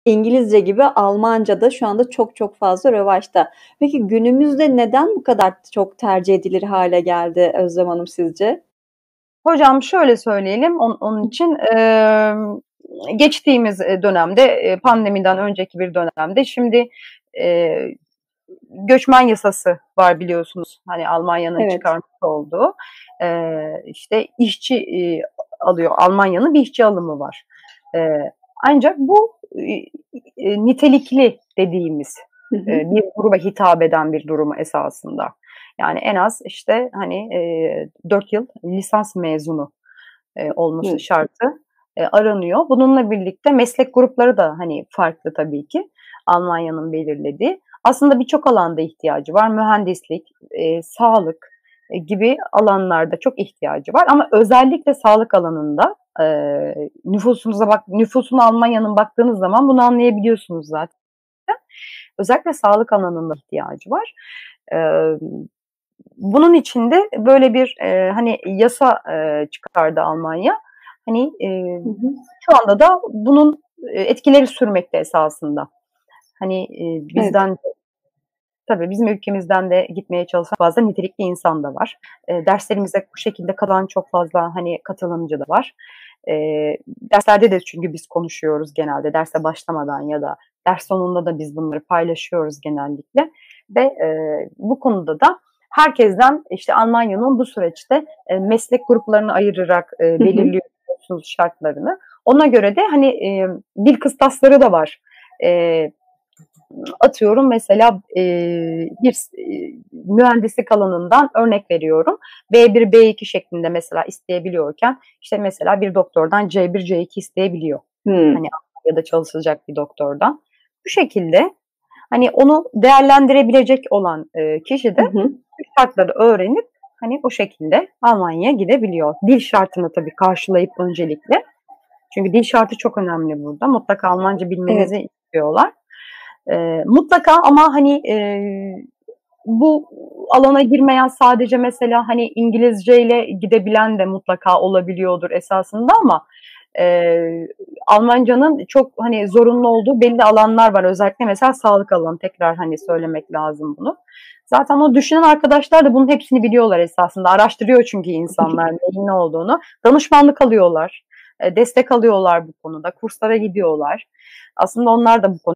İngilizce gibi Almanca da şu anda çok çok fazla revaçta. Peki günümüzde neden bu kadar çok tercih edilir hâle geldi Özlem Hanım sizce? Hocam şöyle söyleyelim onun için, geçtiğimiz, dönemde, pandemiden önceki bir dönemde şimdi, eee, göçmen yasası var biliyorsunuz. Hani Almanya'nın Evet. çıkarmış olduğu. İşte işçi, alıyor. Almanya'nın bir işçi alımı var. Ancak bu, nitelikli dediğimiz, Hı hı. bir gruba hitap eden bir durum esasında. Yani en az işte hani, 4 yıl lisans mezunu, olması Hı. şartı, aranıyor. Bununla birlikte meslek grupları da hani farklı tabii ki Almanya'nın belirlediği. Aslında birçok alanda ihtiyacı var. Mühendislik, sağlık, gibi alanlarda çok ihtiyacı var ama özellikle sağlık alanında, nüfusuna Almanya'nın baktığınız zaman bunu anlayabiliyorsunuz zaten. Özellikle sağlık alanında ihtiyacı var. Emm, Bunun için de böyle bir, hani yasa, çıkardı Almanya. Hani, Hı hı. şu anda da bunun, etkileri sürmekte esasında. Hani, Evet. bizden tabii bizim ülkemizden de gitmeye çalışan fazla nitelikli insan da var. Derslerimize bu şekilde kalan çok fazla, hani, katılımcı da var. Derslerde de çünkü biz konuşuyoruz genelde derse başlamadan ya da ders sonunda da biz bunları paylaşıyoruz genellikle ve, bu konuda da herkesten, işte, Almanya'nın bu süreçte, meslek gruplarını ayırarak, Hı hı. belirliyorsunuz şartlarını. Ona göre de, hani, dil kıstasları da var. Eee Atıyorum mesela, mühendislik alanından örnek veriyorum. B1, B2 şeklinde mesela isteyebiliyorken, işte, mesela bir doktordan C1, C2 isteyebiliyor. Hıı. Hani, Almanya'da çalışacak bir doktordan. Bu şekilde, hani, onu değerlendirebilecek olan, kişi Hı de hı. bu şartları öğrenip, hani, o şekilde Almanya'ya gidebiliyor. Dil şartını tabii karşılayıp öncelikle. Çünkü dil şartı çok önemli burada. Mutlaka Almanca Evet. bilmenizi istiyorlar. Mutlaka ama hani bu alana girmeyen sadece mesela hani İngilizceyle gidebilen de mutlaka olabiliyordur esasında ama e, Almancanın çok hani zorunlu olduğu belli alanlar var. Özellikle mesela sağlık alanı tekrar hani söylemek lazım bunu. Zaten o düşünen arkadaşlar da bunun hepsini biliyorlar esasında. Araştırıyor çünkü insanlar neyin ne olduğunu. Danışmanlık alıyorlar. Destek alıyorlar bu konuda. Kurslara gidiyorlar. Aslında onlar da bu konuda